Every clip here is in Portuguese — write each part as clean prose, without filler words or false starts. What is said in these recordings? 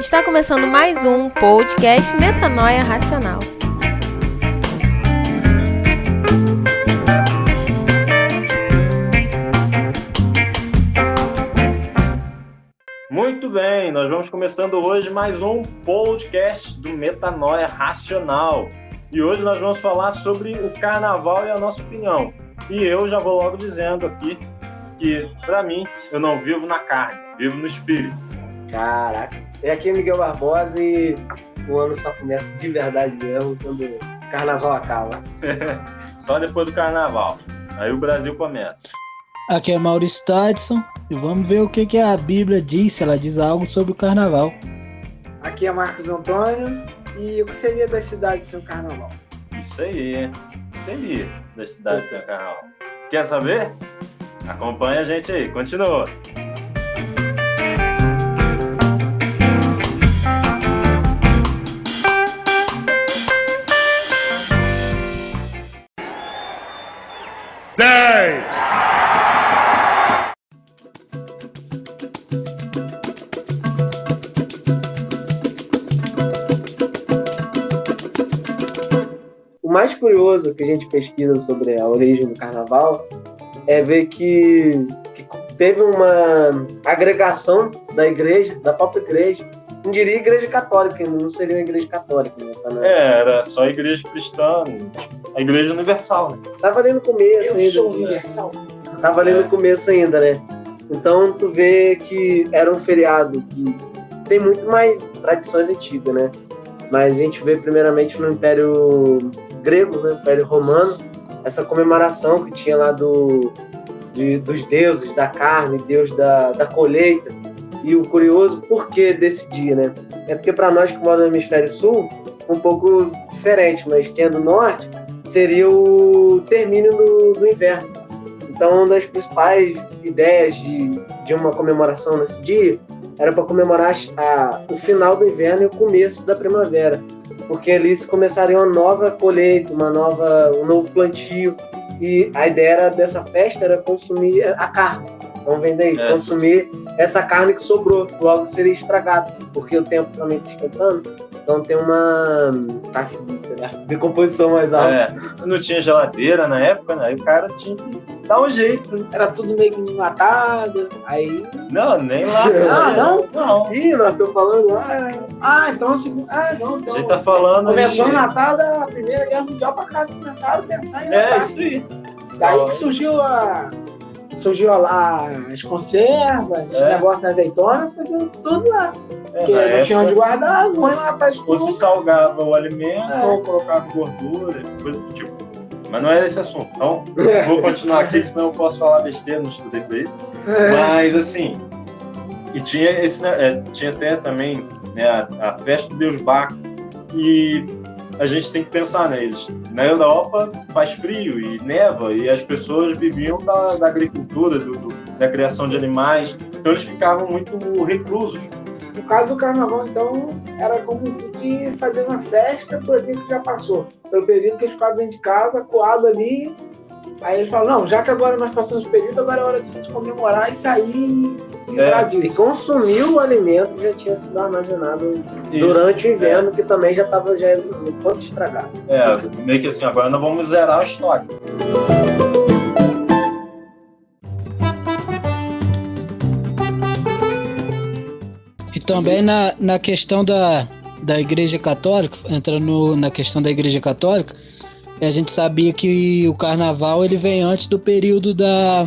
Está começando mais um podcast Metanoia Racional. Muito bem, nós vamos começando hoje mais um podcast do Metanoia Racional. E hoje nós vamos falar sobre o carnaval e a nossa opinião. E eu já vou logo dizendo aqui que, para mim, eu não vivo na carne, vivo no espírito. Caraca, aqui é Miguel Barbosa e o ano só começa de verdade mesmo quando o carnaval acaba. Só depois do carnaval, aí o Brasil começa. Aqui é Maurício Tadson e vamos ver o que a Bíblia diz, se ela diz algo sobre o carnaval. Aqui é Marcos Antônio e o que seria das cidades sem o carnaval? Isso aí, seria das cidades sem o carnaval. Quer saber? Acompanha a gente aí, continua. O mais curioso que a gente pesquisa sobre a origem do carnaval é ver que teve uma agregação da igreja, da própria igreja. Não diria igreja católica, não seria uma igreja católica. Né? Era só a igreja cristã, a igreja universal, né? Tava ali no começo ainda. Sou universal. Tava ali no começo ainda, né? Então tu vê que era um feriado que tem muito mais tradições antigas, né? Mas a gente vê primeiramente no Império Grego, né? Império Romano, essa comemoração que tinha lá dos deuses da carne, deus da colheita. E o curioso, por que desse dia, né? É porque para nós que moramos no Hemisfério Sul, um pouco diferente, mas quem é do Norte, seria o término do inverno. Então, uma das principais ideias de uma comemoração nesse dia era para comemorar o final do inverno e o começo da primavera, porque ali se começaria uma nova colheita, um novo plantio, e a ideia dessa festa era consumir a carne. Então, vem daí, consumir essa carne que sobrou, logo seria estragado, porque o tempo também está esquentando, então tem uma taxa de decomposição mais alta. Não tinha geladeira na época, né? Aí o cara tinha que dar um jeito. Né? Era tudo meio que enlatado, aí... Não, nem lá. Não. Ih, nós estamos falando lá... Então... A gente tá falando... Começou o Natal da Primeira Guerra Mundial pra cá, começaram a pensar em Natal. Isso aí. Daí que surgiu lá as conservas, esse negócio das azeitonas, surgiu tudo lá. Porque não tinha onde guardar, põe lá pra escuro. Ou se salgava o alimento, ou colocava gordura, coisa do tipo. Mas não é esse assunto. Então, vou continuar aqui, senão eu posso falar besteira, não estudei pra isso. Mas, assim, e tinha tinha até também, né, a festa do Deus Baco. E a gente tem que pensar neles. Na Europa faz frio e neva, e as pessoas viviam da agricultura, da criação de animais, então eles ficavam muito reclusos. No caso do carnaval, então, era como de fazer uma festa por aquilo que já passou. Foi o período que eles ficavam dentro de casa, coado ali. Aí eles falam, não, já que agora nós passamos o período, agora é hora de a gente comemorar e sair e se livrar disso. E consumir o alimento que já tinha sido armazenado durante o inverno, que também já estava no ponto de estragar. Meio que assim, agora nós vamos zerar a história. E também na questão da Igreja Católica, entrando na questão da Igreja Católica, a gente sabia que o carnaval ele vem antes do período da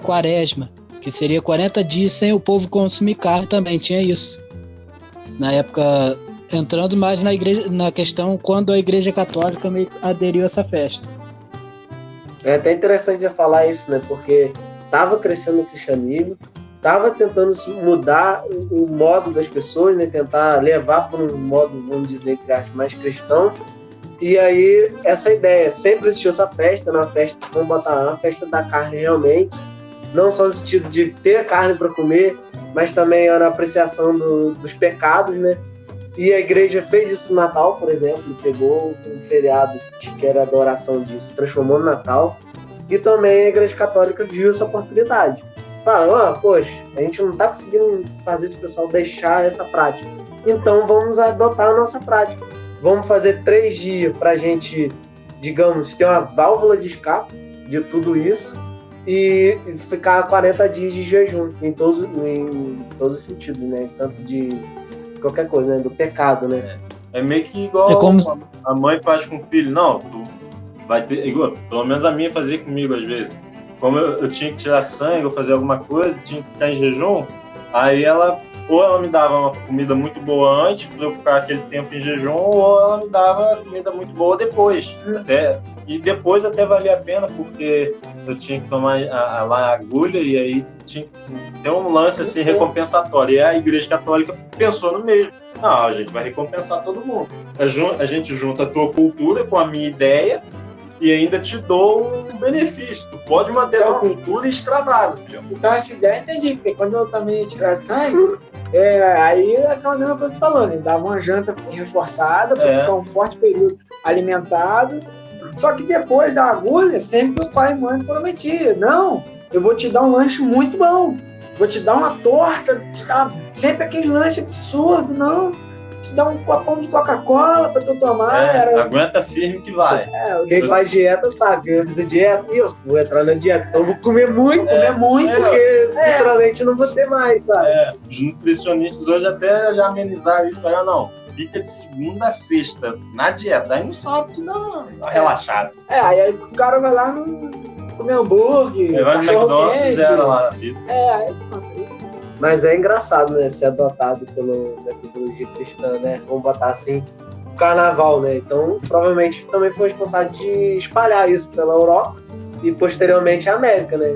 quaresma, que seria 40 dias sem o povo consumir carne, também tinha isso. Na época, entrando mais na questão quando a Igreja Católica meio aderiu a essa festa. É até interessante você falar isso, né? Porque estava crescendo o cristianismo, estava tentando mudar o modo das pessoas, né? Tentar levar para um modo, vamos dizer, mais cristão. E aí, essa ideia, sempre existiu essa festa, vamos botar uma festa da carne realmente, não só no sentido de ter carne para comer, mas também era a apreciação dos pecados, né? E a igreja fez isso no Natal, por exemplo, pegou um feriado que era a adoração disso, transformou no Natal, e também a Igreja Católica viu essa oportunidade. fala, poxa, a gente não tá conseguindo fazer esse pessoal deixar essa prática. Então vamos adotar a nossa prática. Vamos fazer 3 dias pra gente, digamos, ter uma válvula de escape de tudo isso e ficar 40 dias de jejum em todos os sentidos, né? Tanto de qualquer coisa, né? Do pecado, né? É meio que igual a mãe faz com o filho. Não, tu vai ter... Igual, pelo menos a minha fazia comigo às vezes. Como eu tinha que tirar sangue ou fazer alguma coisa, tinha que ficar em jejum, aí ela me dava uma comida muito boa antes, para eu ficar aquele tempo em jejum, ou ela me dava comida muito boa depois. E depois até valia a pena, porque eu tinha que tomar lá a agulha, e aí tinha que ter um lance assim, recompensatório. E a Igreja Católica pensou no mesmo. Não, a gente vai recompensar todo mundo. A gente junta a tua cultura com a minha ideia, e ainda te dou um benefício. Tu pode manter a tua cultura e extravasa, filho. Então essa ideia eu entendi, porque quando eu também ia tirar sangue, aí é aquela mesma coisa que você falou, né? Dava uma janta reforçada para ficar um forte período alimentado. Só que depois da agulha, sempre o pai e mãe prometiam, não, eu vou te dar um lanche muito bom, vou te dar uma torta, te dar sempre aquele lanche absurdo, não, te dar um copão de Coca-Cola para tu tomar. Aguenta firme que vai. Quem faz dieta sabe, eu fiz dieta e eu vou entrar na dieta, então eu vou comer muito, porque literalmente não vou ter mais, sabe? Os nutricionistas hoje até já amenizaram isso, mas não, fica de segunda a sexta na dieta, aí no sábado dá uma relaxada. Aí o cara vai lá comer hambúrguer, vai no McDonald's, zero lá na vida. Mas é engraçado, né, ser adotado pela metodologia cristã, né, vamos botar assim, o carnaval, né, então provavelmente também foi responsável de espalhar isso pela Europa e posteriormente a América, né.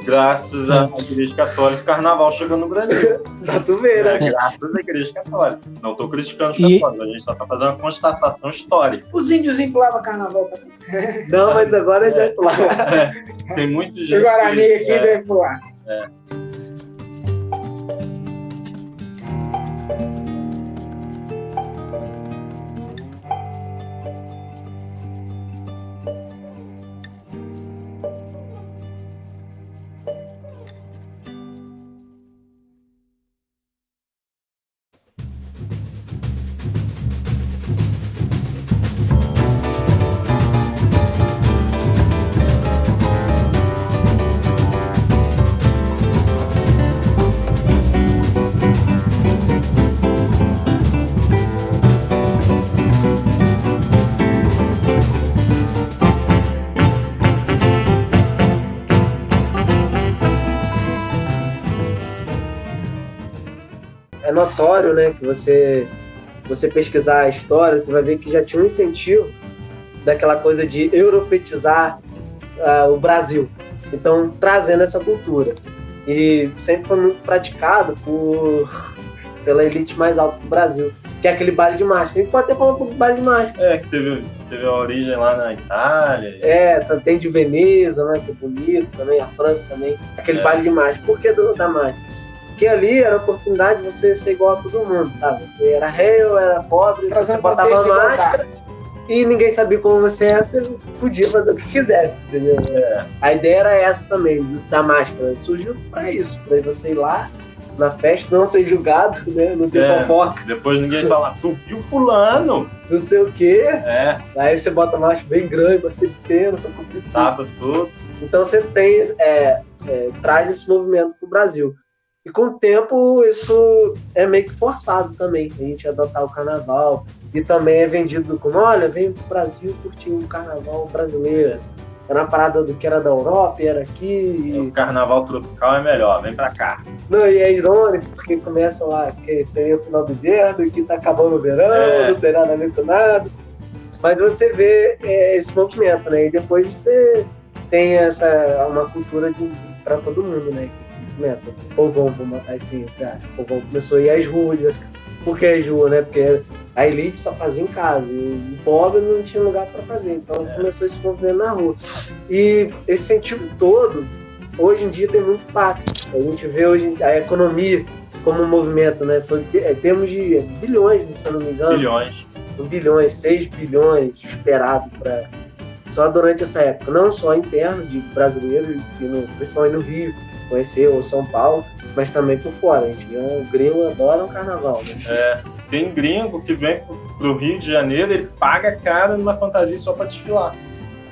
Graças à Igreja Católica, o carnaval chegou no Brasil. Pra tu ver, né. Graças à Igreja Católica. Não estou criticando os católicos, a gente só está fazendo uma constatação histórica. Os índios pulavam carnaval também. Não, mas agora ele deve pular. Tem muito gente. O Guarani aqui deve pular. É notório, né, que você pesquisar a história, você vai ver que já tinha um incentivo daquela coisa de europeizar o Brasil. Então, trazendo essa cultura. E sempre foi muito praticado pela elite mais alta do Brasil, que é aquele baile de máscara. A gente pode até falar um pouco do baile de máscara. Que teve a origem lá na Itália. Tem de Veneza, né, que é bonito também, a França também. Aquele baile de máscara. Por que da máscara? Porque ali era a oportunidade de você ser igual a todo mundo, sabe? Você era rei ou era pobre, você botava a máscara e ninguém sabia como você era, você podia fazer o que quisesse, entendeu? A ideia era essa também, da máscara. Surgiu pra isso, pra você ir lá na festa, não ser julgado, né? Não ter fofoca. Depois ninguém fala, tu viu fulano? Não sei o quê. Aí você bota a máscara bem grande, bastante pena, tapa tudo. Então você tem, traz esse movimento pro Brasil. E com o tempo isso é meio que forçado também, a gente adotar o carnaval. E também é vendido como, olha, vem pro Brasil curtir um carnaval brasileiro. Era uma parada do que era da Europa e era aqui. O carnaval tropical é melhor, vem pra cá. Não, e é irônico, porque começa lá, que seria o final do inverno, e que tá acabando o verão, não tem nada a ver com nada. Mas você vê esse movimento, né? E depois você tem uma cultura pra todo mundo, né? Começa, o povão, vou matar assim, o povão começou a ir às ruas. Por que às ruas, né? Porque a elite só fazia em casa, e o pobre não tinha lugar para fazer, então começou a se mover na rua. E esse sentido todo, hoje em dia tem muito impacto. A gente vê hoje a economia como um movimento, né? Temos de bilhões, se eu não me engano. Bilhões, 6 bilhões esperado só durante essa época, não só interno de brasileiros, principalmente no Rio, conhecer, ou São Paulo, mas também por fora. A gente vê o gringo adora um carnaval, né? Tem gringo que vem pro Rio de Janeiro, ele paga caro numa fantasia só para desfilar.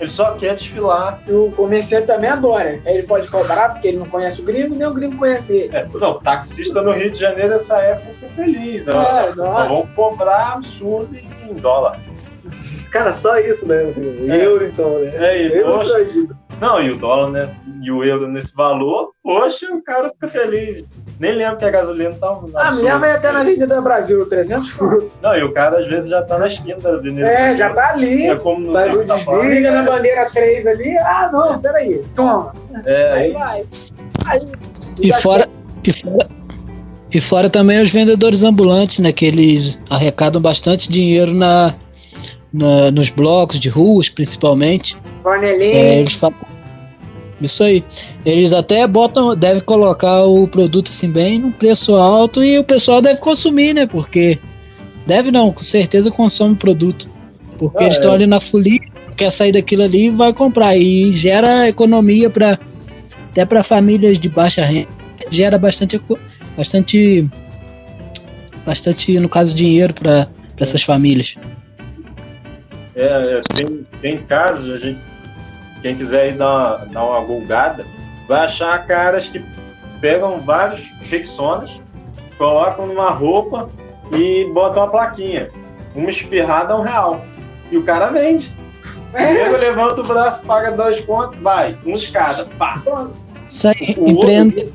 Ele só quer desfilar. E o comerciante também adora. Ele pode cobrar porque ele não conhece o gringo, nem o gringo conhece ele. Não, taxista no Rio de Janeiro, essa época, fica feliz. Nossa. Nós vamos cobrar absurdo em dólar. Cara, só isso, né? Euro, então, né? E o dólar, né? E o euro nesse valor, poxa, o cara fica feliz. Nem lembro que a gasolina tá a mulher vai até na Avenida Brasil, 300 conto. Não, e o cara às vezes já tá na esquina da Avenida. Já tá ali. É como no Vai no desvio. Liga na bandeira 3 ali. Ah, não, peraí. Toma. Aí vai. E fora também os vendedores ambulantes, né? Que eles arrecadam bastante dinheiro nos blocos de ruas, principalmente. Cornelinho. Eles falam isso aí. Eles até devem colocar o produto assim bem num preço alto e o pessoal deve consumir, né? Porque com certeza consome o produto. Porque eles estão ali na folia, quer sair daquilo ali e vai comprar. E gera economia até para famílias de baixa renda. Gera bastante, no caso, dinheiro para essas famílias. Tem casos, quem quiser ir dar uma golgada, vai achar caras que pegam vários Rexonas, colocam numa roupa e botam uma plaquinha. Uma espirrada R$1. E o cara vende. Ele levanta o braço, paga 2 contos, vai, uns cada, pá. Isso aí, empreende.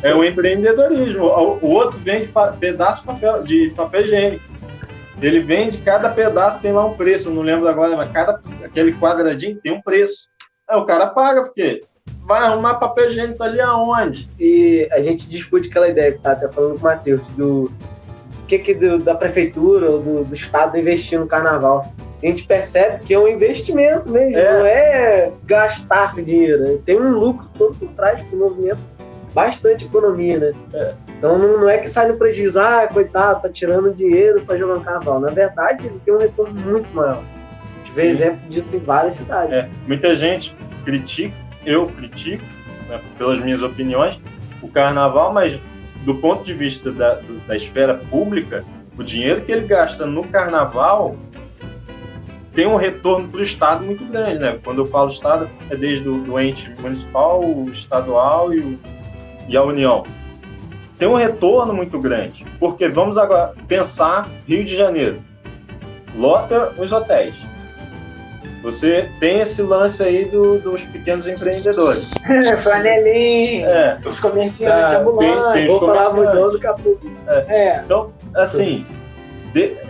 É o empreendedorismo. O outro vende pedaço de papel higiênico. Ele vende, cada pedaço tem lá um preço, não lembro agora, mas aquele quadradinho tem um preço. Aí o cara paga, porque vai arrumar papel higiênico ali aonde? E a gente discute aquela ideia que tá até falando com o Matheus, da prefeitura ou do Estado investir no carnaval. A gente percebe que é um investimento mesmo, não é gastar dinheiro, né? Tem um lucro todo por trás do movimento, bastante economia, né? Então não é que sai no prejuízo, coitado, tá tirando dinheiro para jogar no carnaval. Na verdade, ele tem um retorno muito maior. A gente vê exemplo disso em várias cidades. Muita gente critica, eu critico, né, pelas minhas opiniões, o carnaval, mas do ponto de vista da esfera pública, o dinheiro que ele gasta no carnaval tem um retorno para o Estado muito grande, né? Quando eu falo Estado, é desde o ente municipal, o estadual e a União. Tem um retorno muito grande, porque vamos agora pensar Rio de Janeiro. Lota os hotéis. Você tem esse lance aí dos pequenos empreendedores. Flanelinho, os comerciantes ambulantes. Vou falar muito do Capu. Então, assim,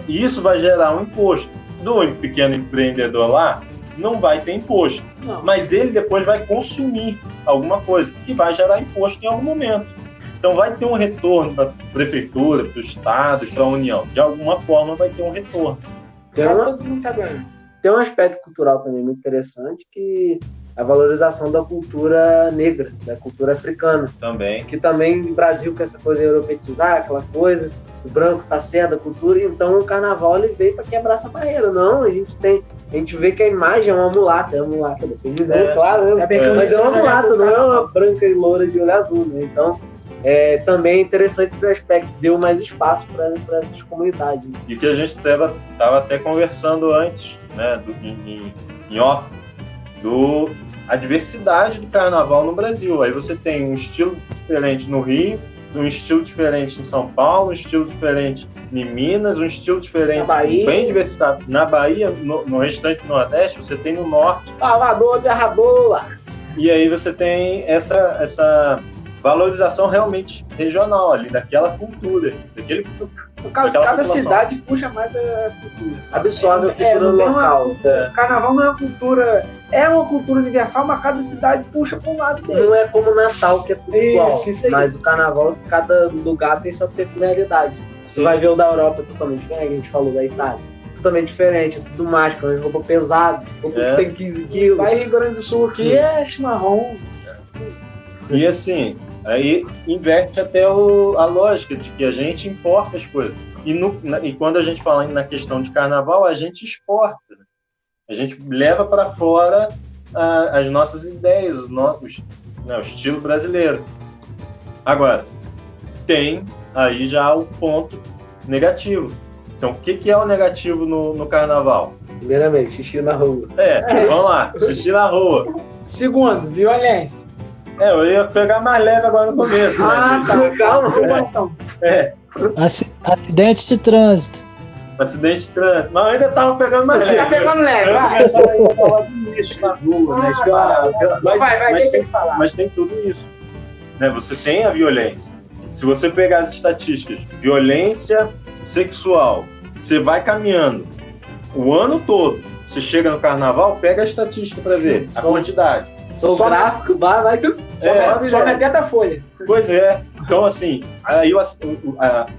isso vai gerar um imposto. Do pequeno empreendedor lá, não vai ter imposto. Não. Mas ele depois vai consumir alguma coisa, que vai gerar imposto em algum momento. Então vai ter um retorno para a prefeitura, para o Estado, para a União. De alguma forma vai ter um retorno. Todo mundo tá ganhando. Tem um aspecto cultural também muito interessante, que é a valorização da cultura negra, da cultura africana. Também. Que também no Brasil, com essa coisa europeizar, aquela coisa, o branco tá certo da cultura, então o carnaval ele veio para quebrar essa barreira. Não, a gente vê que a imagem é uma mulata, vocês me dão, claro, né? Mas é uma mulata, não é uma branca e loura de olho azul, né? Então, também é interessante esse aspecto, deu mais espaço para essas comunidades. E que a gente estava até conversando antes, né, em off, a diversidade do carnaval no Brasil. Aí você tem um estilo diferente no Rio, um estilo diferente em São Paulo, um estilo diferente em Minas, um estilo diferente bem diversificado na Bahia, no restante do Nordeste, você tem no Norte. Salvador de Arrabola. E aí você tem essa valorização realmente regional ali, daquela cultura, No caso, cada cidade puxa mais a cultura. Absorve a cultura local. O carnaval não é uma cultura... É uma cultura universal, mas cada cidade puxa para um lado dele. Não é como o Natal, que é tudo igual. Isso aí. Mas o carnaval, cada lugar tem sua peculiaridade. Você vai ver o da Europa totalmente diferente, a gente falou da Itália. Totalmente diferente, é tudo mágico, é roupa pesada, roupa que tem 15 quilos. Vai Rio Grande do Sul aqui é chimarrão. E assim, aí inverte até a lógica de que a gente importa as coisas. E quando a gente fala na questão de carnaval, a gente exporta. Né? A gente leva para fora as nossas ideias, né, o estilo brasileiro. Agora, tem aí já o ponto negativo. Então, o que é o negativo no carnaval? Primeiramente, xixi na rua. Vamos lá, xixi na rua. Segundo, violência. Eu ia pegar mais leve agora no começo, né? Calma, então. Acidente de trânsito. Acidente de trânsito. Mas eu ainda tava pegando mais leve. Tá pegando leve, Eu vai. começava a falar do lixo na rua, né? Vai, Mas tem que falar. Mas tem tudo isso. Né? Você tem a violência. Se você pegar as estatísticas, violência sexual, você vai caminhando o ano todo. Você chega no carnaval, pega a estatística para ver a quantidade. Sou gráfico, vai. Só na teta folha. Pois é. Então, assim, aí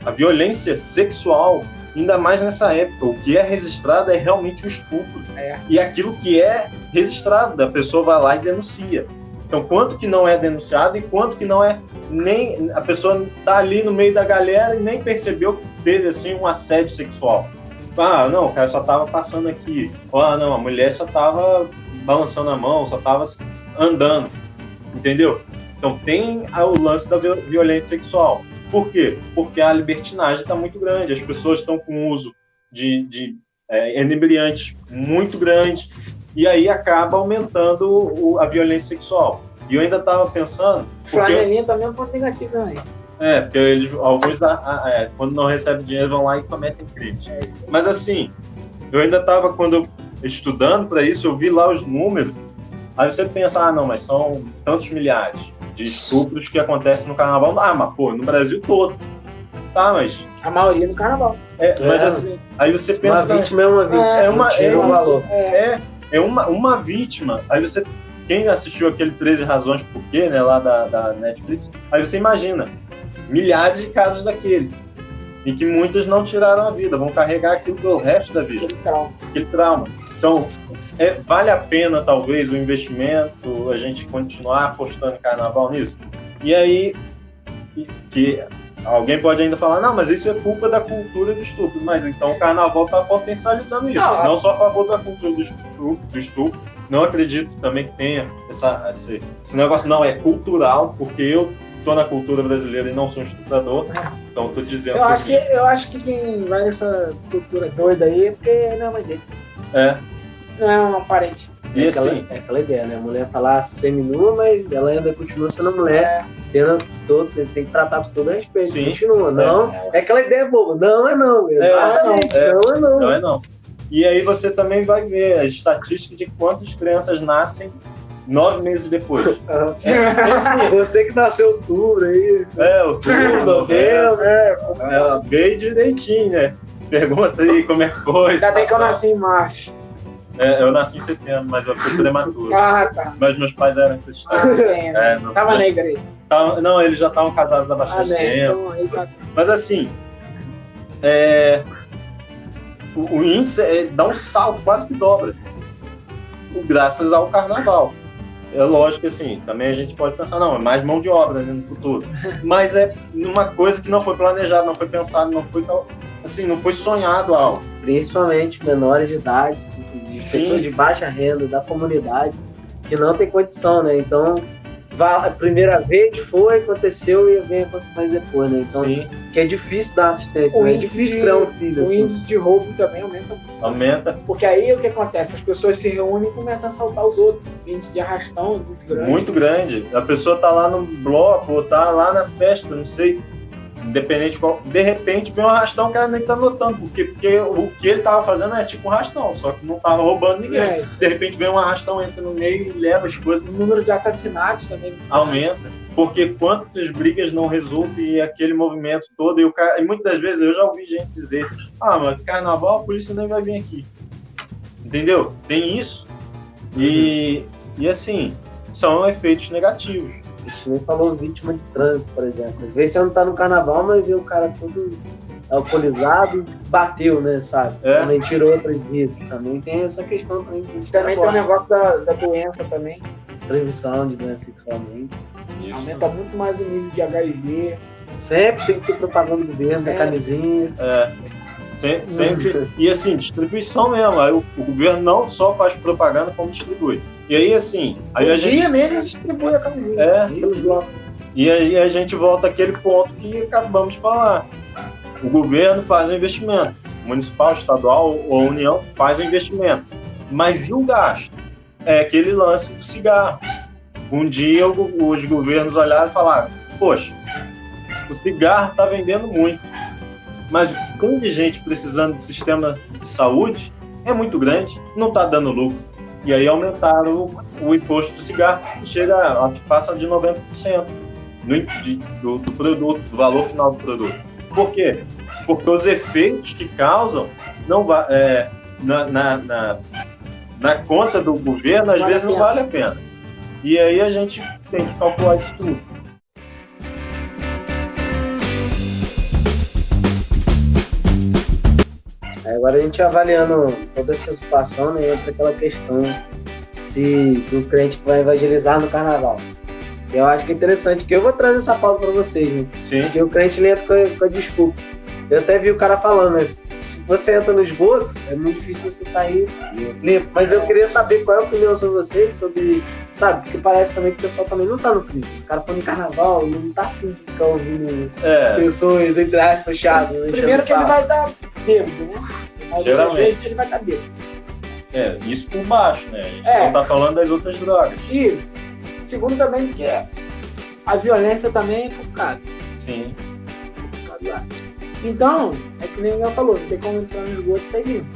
a violência sexual, ainda mais nessa época, o que é registrado é realmente o estupro. E aquilo que é registrado, a pessoa vai lá e denuncia. Então, quanto que não é denunciado e quanto que não é nem... A pessoa tá ali no meio da galera e nem percebeu que teve, assim, um assédio sexual. Ah, não, o cara só tava passando aqui. Ah, não, a mulher só tava balançando a mão, só tava andando. Entendeu? Então, tem o lance da violência sexual. Por quê? Porque a libertinagem está muito grande. As pessoas estão com uso de inebriantes muito grande. E aí acaba aumentando a violência sexual. E eu ainda estava pensando... Flanelinha também é um ponto negativo também. Porque alguns, quando não recebem dinheiro, vão lá e cometem crimes. Mas assim, eu ainda estava, estudando para isso, eu vi lá os números. Aí você pensa, não, mas são tantos milhares de estupros que acontecem no carnaval. Mas pô, no Brasil todo. Tá, mas... A maioria no carnaval. Mas assim, aí você pensa... Uma vítima é uma vítima. Uma vítima. Aí você... Quem assistiu aquele 13 Razões Por Quê, né, lá da Netflix, aí você imagina milhares de casos daquele. E que muitos não tiraram a vida, vão carregar aquilo pelo resto da vida. Aquele trauma. Então, vale a pena, talvez, o investimento, a gente continuar apostando em carnaval nisso? E aí, que alguém pode ainda falar, não, mas isso é culpa da cultura do estupro. Mas então o carnaval está potencializando isso. Não só a favor da cultura do estupro. Não acredito também que tenha esse negócio, não, é cultural, porque eu estou na cultura brasileira e não sou um estuprador, então estou dizendo... Eu acho que quem vai nessa cultura doida aí é porque não é mãe dele. Não é um parente. E assim... aquela ideia, né? A mulher tá lá seminua, mas ela ainda continua sendo mulher. Você tem que tratar com todo respeito. Sim. Continua. Não, é aquela ideia boba. Não é não. Exatamente. Não é não. E aí você também vai ver as estatísticas de quantas crianças nascem 9 meses depois. Você que nasceu em outubro aí. Outubro, novembro. Bem direitinho, né? Pergunta aí como é que foi. Ainda bem que eu nasci em março. Eu nasci em setembro, mas eu fui prematuro. Tá. Mas meus pais eram cristãos. Tava na igreja. Não, eles já estavam casados há bastante tempo. Então, mas assim, o índice dá um salto, quase que dobra, graças ao carnaval. É lógico que assim, também a gente pode pensar, não, é mais mão de obra, né, no futuro. Mas é uma coisa que não foi planejada, não foi pensado, não foi sonhado algo. Principalmente menores de idade, de pessoas de baixa renda, da comunidade, que não tem condição, né? Então, a primeira vez aconteceu e vem acontecer mais depois, né? Então, que é difícil dar assistência, né? É difícil criar um filho. O índice de roubo também aumenta muito. Aumenta. Porque aí o que acontece? As pessoas se reúnem e começam a assaltar os outros. O índice de arrastão é muito grande. Muito grande. A pessoa tá lá no bloco ou tá lá na festa, não sei, independente qual. De repente vem um arrastão, o cara nem tá notando, porque o que ele tava fazendo é tipo um arrastão, só que não tava roubando ninguém. De repente vem um arrastão, entra no meio e leva as coisas. O número de assassinatos também aumenta, porque quantas brigas não resultam e aquele movimento todo, e muitas das vezes eu já ouvi gente dizer, mas carnaval a polícia nem vai vir aqui. Entendeu? Tem isso. E assim, são efeitos negativos. A gente nem falou vítima de trânsito, por exemplo. Às vezes você não tá no carnaval, mas vê o cara todo alcoolizado, bateu, né, sabe? Também tirou outras vidas. Também tem essa questão também. Também tem o negócio da doença também. Transmissão de doença sexualmente. Isso. Aumenta muito mais o nível de HIV. Sempre tem que ter propaganda do governo, da camisinha. Sempre. E assim, distribuição mesmo. Aí o governo não só faz propaganda, como distribui. E aí, assim. Aí a gente mesmo distribui a camisinha. E aí a gente volta àquele ponto que acabamos de falar. O governo faz o investimento. Municipal, estadual ou a União faz o investimento. Mas e o gasto? É aquele lance do cigarro. Um dia os governos olharam e falaram: poxa, o cigarro está vendendo muito, mas o que tem de gente precisando de sistema de saúde é muito grande, não está dando lucro. E aí aumentaram o imposto do cigarro, que passa de 90% do produto, do valor final do produto. Por quê? Porque os efeitos que causam não na conta do governo, às vezes não vale a pena. E aí a gente tem que calcular isso tudo. Agora a gente avaliando toda essa situação, né, entra aquela questão do crente que vai evangelizar no carnaval. Eu acho que é interessante, que eu vou trazer essa pauta para vocês, né? Sim. Porque o crente entra com a desculpa. Eu até vi o cara falando, né? Se você entra no esgoto, é muito difícil você sair limpo. Mas eu queria saber qual é a opinião sobre vocês, sabe? Porque parece também que o pessoal também não tá no clima. Esse cara foi no carnaval, ele não tá afim de ficar ouvindo pessoas, entre aspas, chatas. Primeiro que ele vai estar bêbado, né? Mas geralmente ele vai estar bêbado. Isso por baixo, né? A gente não tá falando das outras drogas. Isso. Segundo também que a violência também é complicada. Sim. Então, é que nem o Miguel falou, não tem como entrar no esgoto e sair limpo.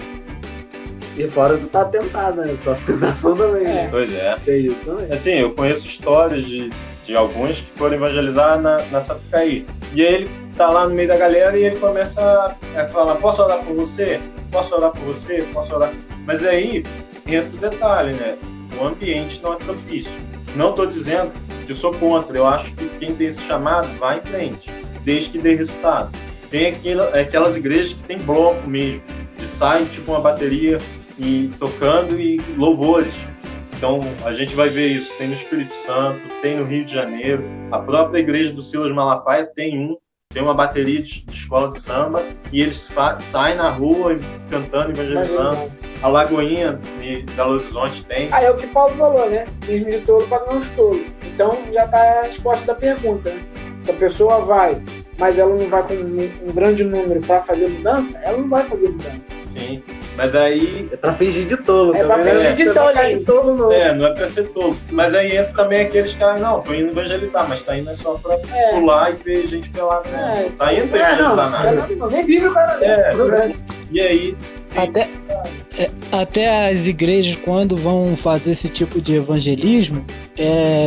E fora tu tá tentado, né? Só tentação também. Né? Pois é. Tem isso também. Assim, eu conheço histórias de alguns que foram evangelizar na Sapucaí. E aí ele tá lá no meio da galera e ele começa a falar: posso orar por você? Posso orar por você? Posso orar? Mas aí entra o detalhe, né? O ambiente não é propício. Não estou dizendo que eu sou contra. Eu acho que quem tem esse chamado vai em frente, desde que dê resultado. Tem aquelas igrejas que tem bloco mesmo, de sai tipo uma bateria e tocando e louvores. Então a gente vai ver isso. Tem no Espírito Santo, tem no Rio de Janeiro. A própria igreja do Silas Malafaia tem uma bateria de escola de samba e eles saem na rua cantando, evangelizando. A Lagoinha de Belo Horizonte tem. Aí é o que Paulo falou, né? Mesmo de tolo para não tolo. Então já está a resposta da pergunta, né? Se a pessoa vai, mas ela não vai com um grande número para fazer mudança, ela não vai fazer mudança. Sim, mas aí... É pra fingir de tolo. É pra fingir de tolo. Não. Não é pra ser tolo. Mas aí entra também aqueles caras, não, tô indo evangelizar, mas tá indo só pra pular e ver gente pelada. Tá indo pra evangelizar nada. Nem vive o cara dele. E aí... Até as igrejas, quando vão fazer esse tipo de evangelismo,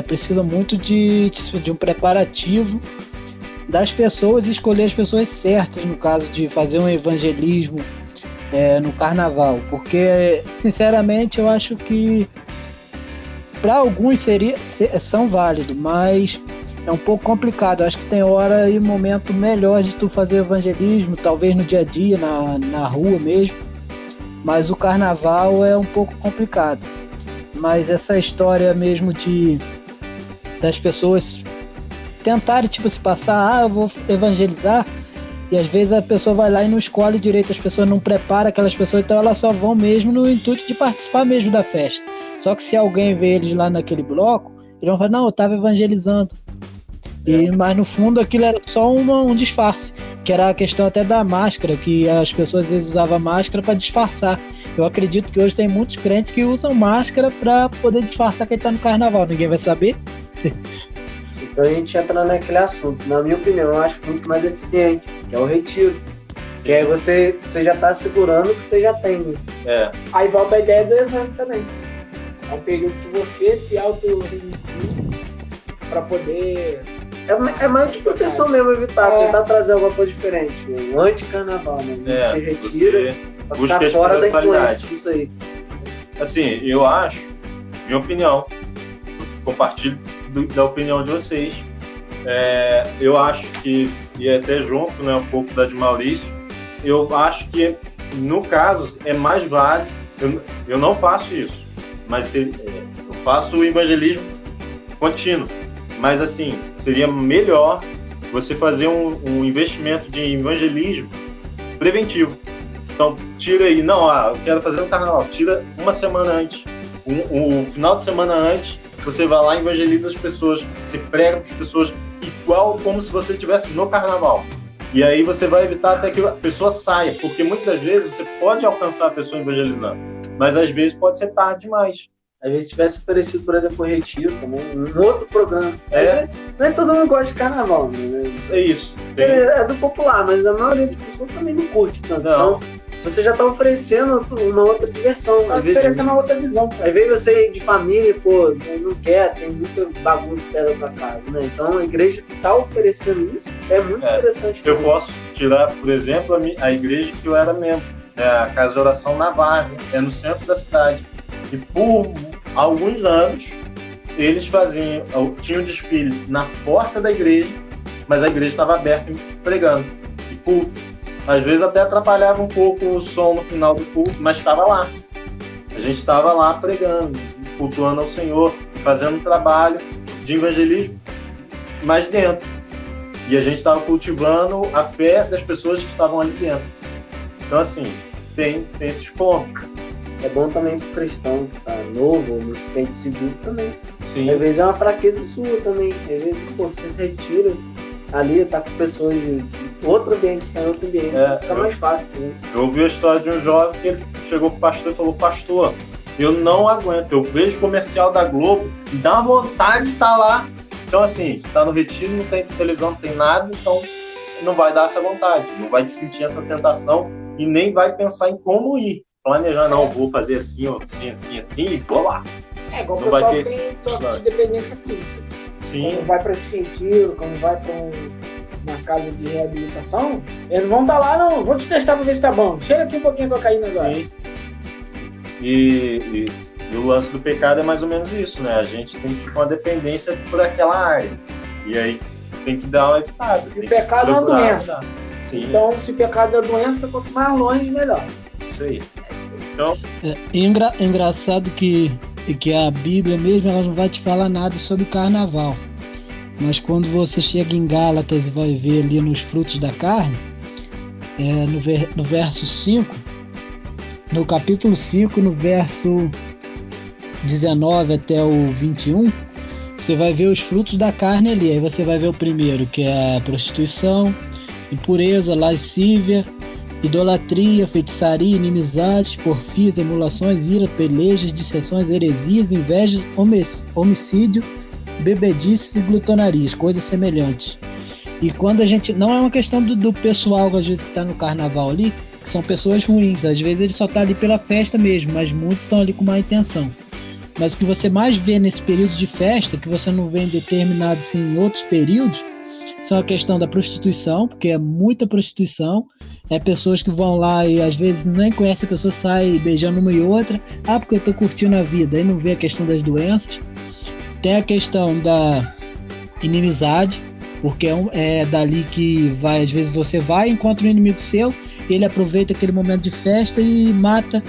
precisa muito de um preparativo das pessoas e escolher as pessoas certas, no caso de fazer um evangelismo no carnaval, porque sinceramente eu acho que para alguns são válidos, mas é um pouco complicado. Eu acho que tem hora e momento melhor de tu fazer evangelismo, talvez no dia a dia, na rua mesmo, mas o carnaval é um pouco complicado. Mas essa história mesmo das pessoas tentarem se passar, eu vou evangelizar, e às vezes a pessoa vai lá e não escolhe direito, as pessoas não preparam aquelas pessoas, então elas só vão mesmo no intuito de participar mesmo da festa. Só que se alguém vê eles lá naquele bloco, eles vão falar: não, eu estava evangelizando. Mas no fundo aquilo era só um disfarce, que era a questão até da máscara, que as pessoas às vezes usavam máscara para disfarçar. Eu acredito que hoje tem muitos crentes que usam máscara para poder disfarçar quem está no carnaval, ninguém vai saber. Então a gente entra naquele assunto. Na minha opinião, eu acho muito mais eficiente, que é o retiro. Sim. Que aí você já está segurando o que você já tem. Aí volta a ideia do exame também. É um período que você se auto-reinicia para poder... É mais de proteção mesmo, evitar, tentar trazer alguma coisa diferente. Um anti-carnaval, né? Você retira pra ficar fora da influência disso aí. Assim, eu acho, minha opinião, compartilho da opinião de vocês. Eu acho que, e até junto, né, um pouco da de Maurício, eu acho que, no caso, é mais válido. Eu não faço isso, mas eu faço o evangelismo contínuo. Mas, assim, seria melhor você fazer um investimento de evangelismo preventivo. Então, tira aí. Não, eu quero fazer no carnaval. Tira uma semana antes. Um final de semana antes, você vai lá e evangeliza as pessoas. Você prega para as pessoas igual como se você estivesse no carnaval. E aí você vai evitar até que a pessoa saia. Porque muitas vezes você pode alcançar a pessoa evangelizando. Mas às vezes pode ser tarde demais. Às vezes tivesse oferecido, por exemplo, um retiro também, um outro programa. Não é todo mundo gosta de carnaval, né? É isso. É do popular, mas a maioria das pessoas também não curte tanto. Não. Então, você já tá oferecendo uma outra diversão. Tá oferecendo uma outra visão. Às vezes você de família, pô, não quer, tem muita bagunça perto da tua casa, né? Então a igreja que tá oferecendo isso é muito interessante. Eu posso tirar, por exemplo, a igreja que eu era membro, a Casa de Oração na Várzea, no centro da cidade. E por alguns anos, eles tinham desfile na porta da igreja, mas a igreja estava aberta pregando. E culto. Às vezes até atrapalhava um pouco o som no final do culto, mas estava lá. A gente estava lá pregando, cultuando ao Senhor, fazendo um trabalho de evangelismo mais dentro. E a gente estava cultivando a fé das pessoas que estavam ali dentro. Então, assim, tem esses pontos. É bom também pro cristão que tá novo, não se sente seguro também. Sim. Às vezes é uma fraqueza sua também. Às vezes, pô, você se retira ali, tá com pessoas de outro ambiente, está em outro ambiente. Fica mais fácil também. Eu ouvi a história de um jovem que ele chegou pro pastor e falou: pastor, eu não aguento, eu vejo comercial da Globo, me dá uma vontade de estar lá. Então, assim, se tá no retiro, não tem televisão, não tem nada, então não vai dar essa vontade, não vai sentir essa tentação e nem vai pensar em como ir. Planejar, não, vou fazer assim, assim, e vou lá. É igual o Não vai pessoal ter que tem toque de dependência química. Sim. Quando vai para esse retiro, quando vai para uma casa de reabilitação, eles não vão estar lá, não, vou te testar para ver se tá bom. Chega aqui um pouquinho cocaína agora. Sim. E o lance do pecado é mais ou menos isso, né? A gente tem tipo uma dependência por aquela área. E aí tem que dar uma evitada. E o pecado é uma doença. Sim. Então, se pecado é doença, quanto mais longe, melhor. Isso aí. Então, engraçado que a Bíblia mesmo ela não vai te falar nada sobre carnaval. Mas quando você chega em Gálatas e vai ver ali nos frutos da carne, no verso 5, no capítulo 5, no verso 19 até o 21, você vai ver os frutos da carne ali. Aí você vai ver o primeiro, que é a prostituição, impureza, lascívia, idolatria, feitiçaria, inimizades, porfias, emulações, ira, pelejas, dissensões, heresias, invejas, homicídio, bebedices e glutonarias, coisas semelhantes. E quando a gente... Não é uma questão do pessoal, às vezes, que está no carnaval ali, que são pessoas ruins. Às vezes ele só está ali pela festa mesmo, mas muitos estão ali com má intenção. Mas o que você mais vê nesse período de festa, que você não vê em determinados, assim, em outros períodos, são a questão da prostituição, porque é muita prostituição. É pessoas que vão lá e às vezes nem conhecem a pessoa, sai beijando uma e outra. Ah, porque eu tô curtindo a vida. Aí não vê a questão das doenças. Tem a questão da inimizade, porque é dali que vai, às vezes você vai, encontra um inimigo seu, ele aproveita aquele momento de festa e mata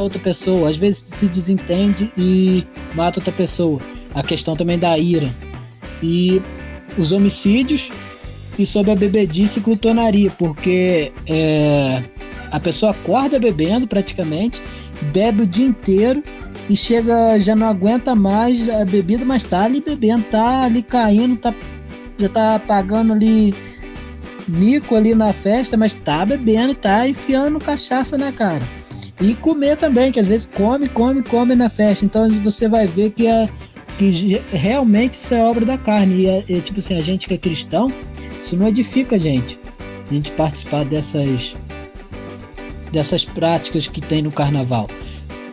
outra pessoa. Às vezes se desentende e mata outra pessoa. A questão também da ira. E os homicídios e sobre a bebedice e glutonaria, porque a pessoa acorda bebendo praticamente, bebe o dia inteiro e chega, já não aguenta mais a bebida, mas tá ali bebendo, tá ali caindo, já tá pagando ali mico ali na festa, mas tá bebendo, tá enfiando cachaça na cara. E comer também, que às vezes come na festa. Então você vai ver que realmente isso é obra da carne. E tipo assim, a gente que é cristão, isso não edifica a gente participar dessas práticas que tem no carnaval.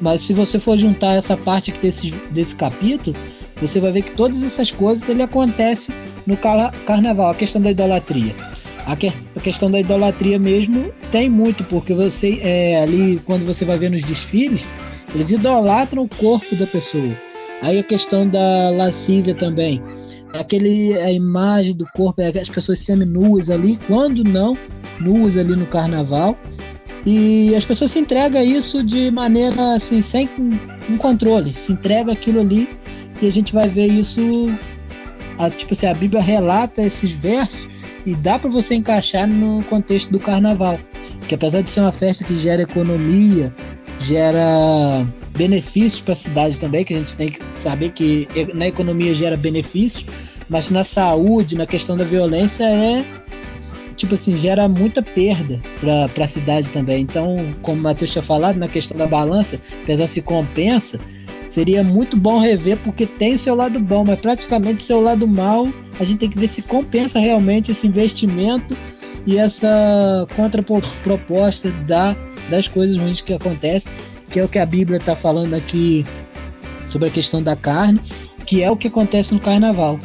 Mas se você for juntar essa parte aqui desse capítulo, você vai ver que todas essas coisas ele acontecem no carnaval. A questão da idolatria. A questão da idolatria mesmo tem muito, porque você ali, quando você vai ver nos desfiles, eles idolatram o corpo da pessoa. Aí a questão da lascívia também. A imagem do corpo, as pessoas seminuas ali, quando não nuas ali no carnaval. E as pessoas se entregam a isso de maneira assim, sem um controle. Se entrega aquilo ali e a gente vai ver isso. Tipo assim, a Bíblia relata esses versos e dá para você encaixar no contexto do carnaval. que apesar de ser uma festa que gera economia, gera benefícios para a cidade também, que a gente tem que saber que na economia gera benefícios, mas na saúde, na questão da violência tipo assim, gera muita perda para a cidade também. Então, como o Matheus tinha falado, na questão da balança, apesar se compensa, seria muito bom rever, porque tem o seu lado bom, mas praticamente o seu lado mal, a gente tem que ver se compensa realmente esse investimento e essa contraproposta das coisas ruins que acontecem, que é o que a Bíblia está falando aqui sobre a questão da carne, que é o que acontece no carnaval.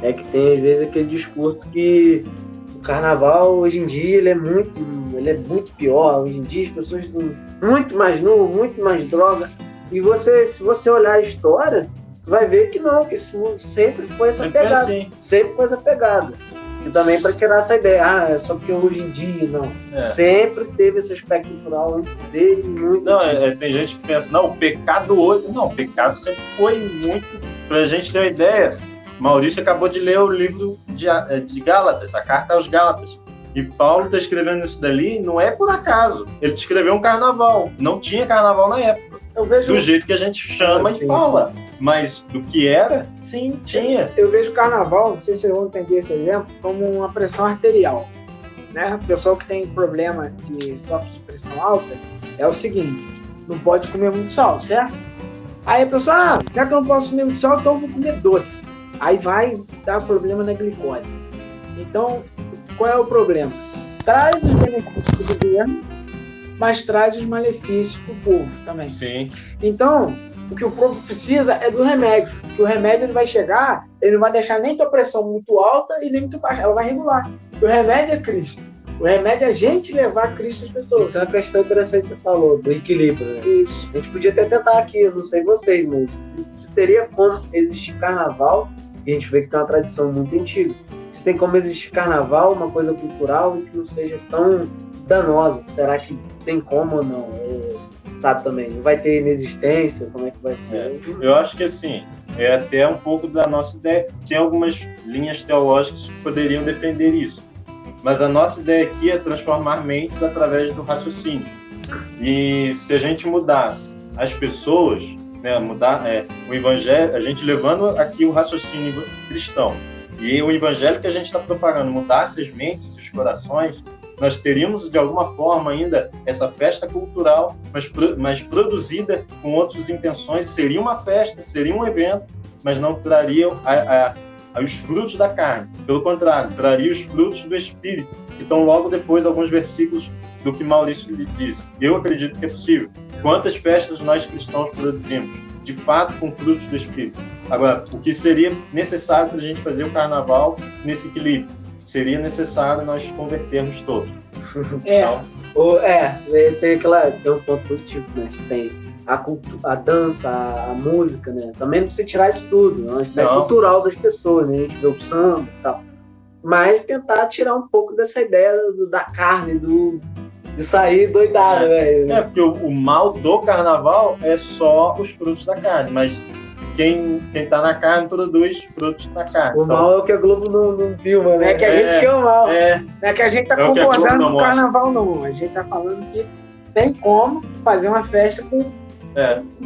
É que tem às vezes aquele discurso que o carnaval hoje em dia ele é muito pior. Hoje em dia as pessoas são muito mais nu, muito mais droga. E se você olhar a história, tu vai ver que não, que isso sempre foi essa pegada. Assim. Sempre foi essa pegada. E também para tirar essa ideia, é só porque hoje em dia, não. Sempre teve esse aspecto cultural antes dele, muito. Não, tem gente que pensa, não, o pecado hoje. Não, o pecado sempre foi muito. Pra gente ter uma ideia, Maurício acabou de ler o livro de Gálatas, a carta aos Gálatas. E Paulo está escrevendo isso dali, não é por acaso. Ele escreveu um carnaval. Não tinha carnaval na época. Do jeito que a gente chama e fala. Sim. Mas do que era, sim, tinha. Eu vejo o carnaval, não sei se vocês vão entender esse exemplo, como uma pressão arterial. Né? O pessoal que tem problema de sofre de pressão alta, é o seguinte, não pode comer muito sal, certo? Aí a pessoa, já que eu não posso comer muito sal, então eu vou comer doce. Aí vai dar problema na glicose. Então, qual é o problema? Traz os benefícios do governo, mas traz os malefícios para o povo também. Sim. Então, o que o povo precisa é do remédio. Porque o remédio ele vai chegar, ele não vai deixar nem tua pressão muito alta e nem muito baixa. Ela vai regular. O remédio é Cristo. O remédio é a gente levar Cristo às pessoas. Isso é uma questão interessante que você falou, do equilíbrio, né? Isso. A gente podia até tentar aqui, eu não sei vocês, mas se teria como existir carnaval, e a gente vê que tem uma tradição muito antiga. Se tem como existir carnaval, uma coisa cultural e que não seja tão danosa. Será que tem como ou não? Sabe também, não vai ter inexistência, como é que vai ser? Eu acho que assim, é até um pouco da nossa ideia. Tem algumas linhas teológicas que poderiam defender isso. Mas a nossa ideia aqui é transformar mentes através do raciocínio. E se a gente mudasse as pessoas, né, mudar o evangelho, a gente levando aqui o raciocínio cristão, e o evangelho que a gente está propagando mudasse as mentes e os corações, nós teríamos de alguma forma ainda essa festa cultural, mas produzida com outras intenções. Seria uma festa, seria um evento, mas não traria os frutos da carne. Pelo contrário, traria os frutos do Espírito. Então, logo depois, alguns versículos do que Maurício lhe disse. Eu acredito que é possível. Quantas festas nós cristãos produzimos? De fato, com frutos do Espírito. Agora, o que seria necessário para a gente fazer o carnaval nesse equilíbrio? Seria necessário nós convertermos todos. Então, tem um ponto positivo, né? Tem a dança, a música, né? Também não precisa tirar isso tudo, é uma aspecto cultural das pessoas, né? A gente vê o samba e tal. Mas tentar tirar um pouco dessa ideia da carne, de sair doidado, né? Porque o mal do carnaval é só os frutos da carne, mas quem tá na carne produz frutos da carne. O mal é o que a Globo não filma, né? É que a gente chama mal. Não é que a gente tá concordando com o carnaval, não. A gente tá falando que tem como fazer uma festa com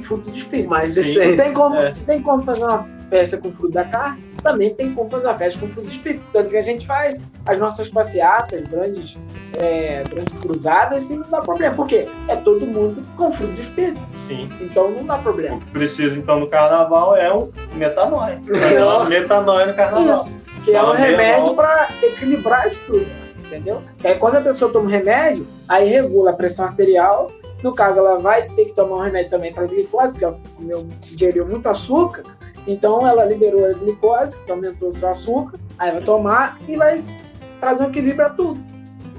fruto do espírito. Mas se tem como fazer uma festa com fruto da carne, também tem como fazer uma festa com fruto do espírito. Tanto que a gente faz as nossas passeatas, grandes cruzadas, e não dá problema. Por quê? É todo mundo com fruto do espírito. Sim. Então não dá problema. O que precisa, então, no carnaval é um metanoia. Metanoia no carnaval. Isso. Que é um remédio para equilibrar isso tudo. Entendeu? Quando a pessoa toma um remédio, aí regula a pressão arterial. No caso, ela vai ter que tomar um remédio também para glicose, porque ela ingeriu muito açúcar. Então ela liberou a glicose, que aumentou o seu açúcar, aí vai tomar e vai trazer um equilíbrio a tudo.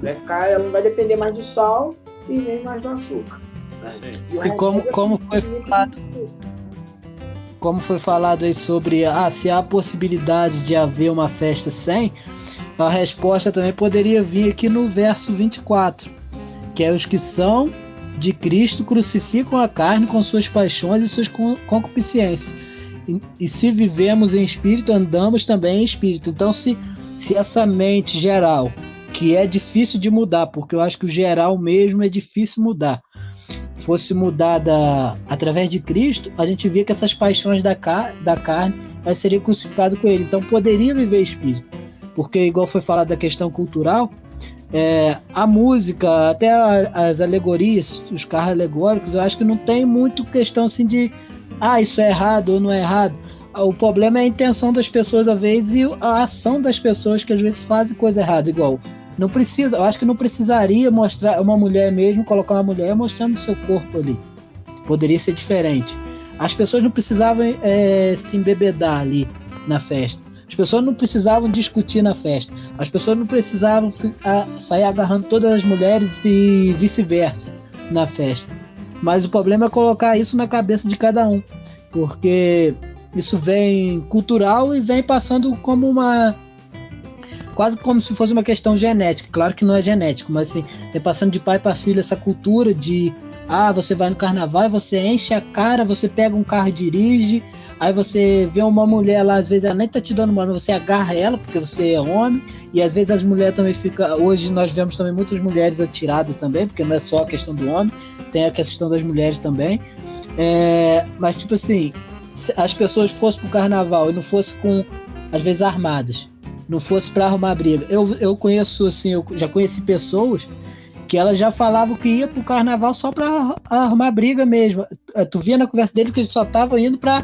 Ela não vai depender mais do sal e nem mais do açúcar. E como foi falado aí sobre se há a possibilidade de haver uma festa sem, a resposta também poderia vir aqui no verso 24, que é: os que são de Cristo crucificam a carne com suas paixões e suas concupiscências. E se vivemos em espírito, andamos também em espírito. Então, se essa mente geral, que é difícil de mudar, porque eu acho que o geral mesmo é difícil mudar, fosse mudada através de Cristo, a gente via que essas paixões da carne seriam crucificadas com ele. Então poderia viver espírito, porque igual foi falado da questão cultural, a música, até as alegorias, os carros alegóricos, eu acho que não tem muito questão assim de isso é errado ou não é errado. O problema é a intenção das pessoas às vezes e a ação das pessoas que às vezes fazem coisa errada. Igual, não precisa, eu acho que não precisaria mostrar uma mulher mesmo, colocar uma mulher mostrando o seu corpo ali. Poderia ser diferente. As pessoas não precisavam se embebedar ali na festa. As pessoas não precisavam discutir na festa. As pessoas não precisavam sair agarrando todas as mulheres e vice-versa na festa. Mas o problema é colocar isso na cabeça de cada um. Porque isso vem cultural e vem passando como quase como se fosse uma questão genética. Claro que não é genético, mas assim, vem passando de pai para filho essa cultura de você vai no carnaval e você enche a cara, você pega um carro e dirige, aí você vê uma mulher lá, às vezes ela nem tá te dando mano, você agarra ela porque você é homem, e às vezes as mulheres também ficam, hoje nós vemos também muitas mulheres atiradas também, porque não é só a questão do homem, tem a questão das mulheres também, mas tipo assim, se as pessoas fossem pro carnaval e não fossem com, às vezes armadas, não fosse para arrumar briga, eu conheço assim, eu já conheci pessoas que elas já falavam que ia pro carnaval só pra arrumar briga mesmo. Tu via na conversa deles que eles só estavam indo pra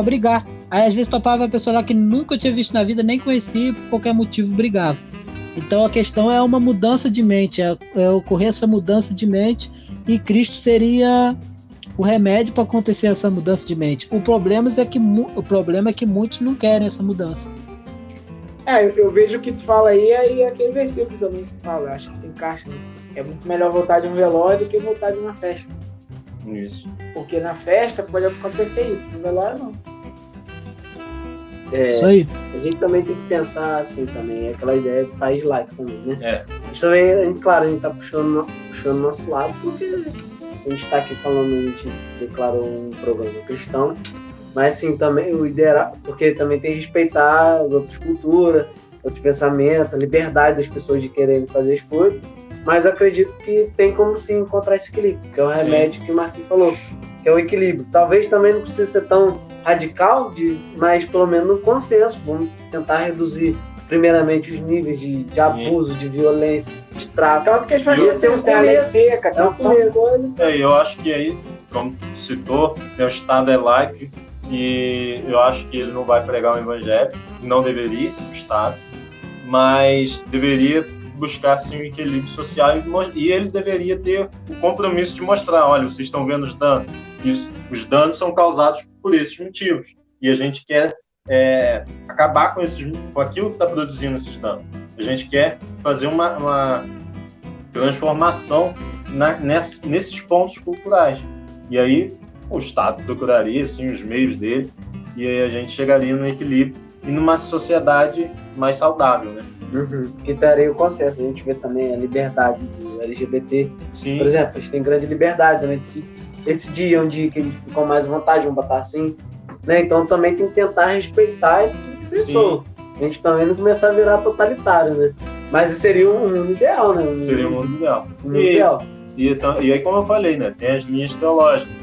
brigar. Aí às vezes topava a pessoa lá que nunca tinha visto na vida, nem conhecia, por qualquer motivo brigava. Então a questão é uma mudança de mente, é ocorrer essa mudança de mente, e Cristo seria o remédio para acontecer essa mudança de mente. O problema é que muitos não querem essa mudança. Eu vejo o que tu fala aí aquele versículo também que tu fala, acho que se encaixa, né? É muito melhor voltar de um velório do que voltar de uma festa. Isso. Porque na festa pode acontecer isso, no velório não. Isso aí. A gente também tem que pensar assim também, aquela ideia do país laico também, né? A gente também, claro, a gente tá puxando o nosso lado, porque a gente tá aqui falando, a gente declarou um programa cristão, mas assim, também o ideal, porque também tem que respeitar as outras culturas, outros pensamentos, a liberdade das pessoas de quererem fazer as coisas. Mas eu acredito que tem como sim encontrar esse equilíbrio, que é o remédio que o Marquinhos falou, que é o equilíbrio. Talvez também não precise ser tão radical, mas pelo menos no consenso. Vamos tentar reduzir primeiramente os níveis de abuso, de violência, de tráfico. Tanto que eles fazem ser uma lei seca, é o começo. Eu acho que aí, como citou, o Estado é laico e eu acho que ele não vai pregar o evangelho, não deveria, o Estado, mas deveria buscar sim o equilíbrio social e ele deveria ter o compromisso de mostrar, olha, vocês estão vendo os danos, os danos são causados por esses motivos e a gente quer acabar com aquilo que está produzindo esses danos. A gente quer fazer uma transformação nesses pontos culturais. E aí o Estado procuraria assim, os meios dele e aí a gente chegaria no equilíbrio e numa sociedade mais saudável, né? Que daria o consenso. A gente vê também a liberdade do LGBT. Sim. Por exemplo, eles têm grande liberdade, né? Esse dia é um dia que eles ficam mais à vontade, vamos botar assim, né? Então também tem que tentar respeitar esse tipo de pessoa. Sim. A gente também não começar a virar totalitário, né? Mas seria um mundo ideal, né? Seria um mundo ideal. E aí, como eu falei, né? Tem as linhas teológicas.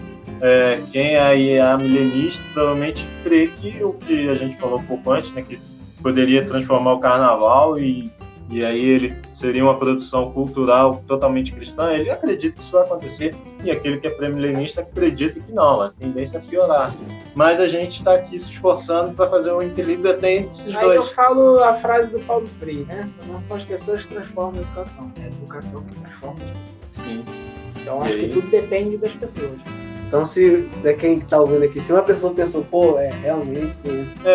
Quem aí é milenista provavelmente crê que o que a gente falou um pouco antes, né? Que poderia transformar o carnaval e aí ele seria uma produção cultural totalmente cristã. Ele acredita que isso vai acontecer e aquele que é pré-milenista acredita que não, a tendência é piorar. Mas a gente está aqui se esforçando para fazer um equilíbrio até entre esses dois. Aí eu falo a frase do Paulo Freire, né? Não são as pessoas que transformam a educação, é a educação que transforma as pessoas. Sim. Então acho que tudo depende das pessoas. Então, se quem tá ouvindo aqui, se uma pessoa pensou, pô, realmente,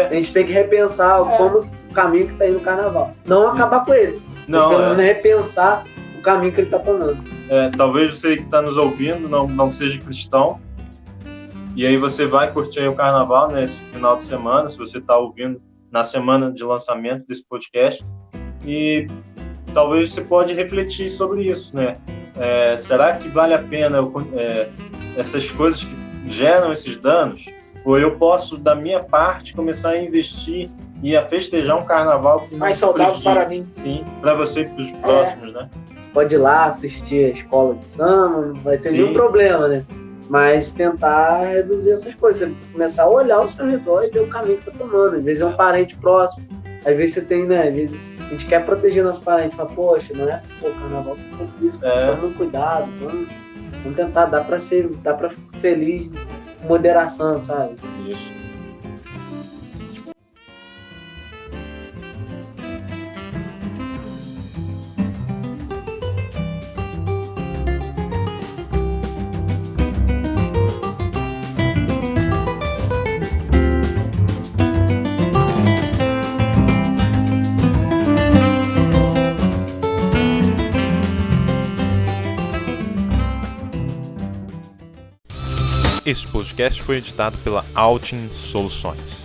a gente tem que repensar como o caminho que tá indo o carnaval. Não acabar com ele. Não, pelo menos repensar o caminho que ele tá tomando. Talvez você que está nos ouvindo não seja cristão, e aí você vai curtir aí o carnaval nesse final de semana, se você está ouvindo na semana de lançamento desse podcast, e talvez você pode refletir sobre isso, né? Será que vale a pena essas coisas que geram esses danos? Ou eu posso, da minha parte, começar a investir e a festejar um carnaval que mais saudável para mim? Sim, para você e para os próximos, né? Pode ir lá assistir a escola de samba, não vai ter Sim. nenhum problema, né? Mas tentar reduzir essas coisas. Você começar a olhar ao seu redor e ver o caminho que tá tomando. Às vezes é um parente próximo. Às vezes você tem, né? Às vezes a gente quer proteger nosso parente. Fala, poxa, não é assim, pô, carnaval tem um pouco disso. Vamos cuidado, vamos tentar, dá pra ficar feliz com moderação, sabe? Isso. Este podcast foi editado pela Altin Soluções.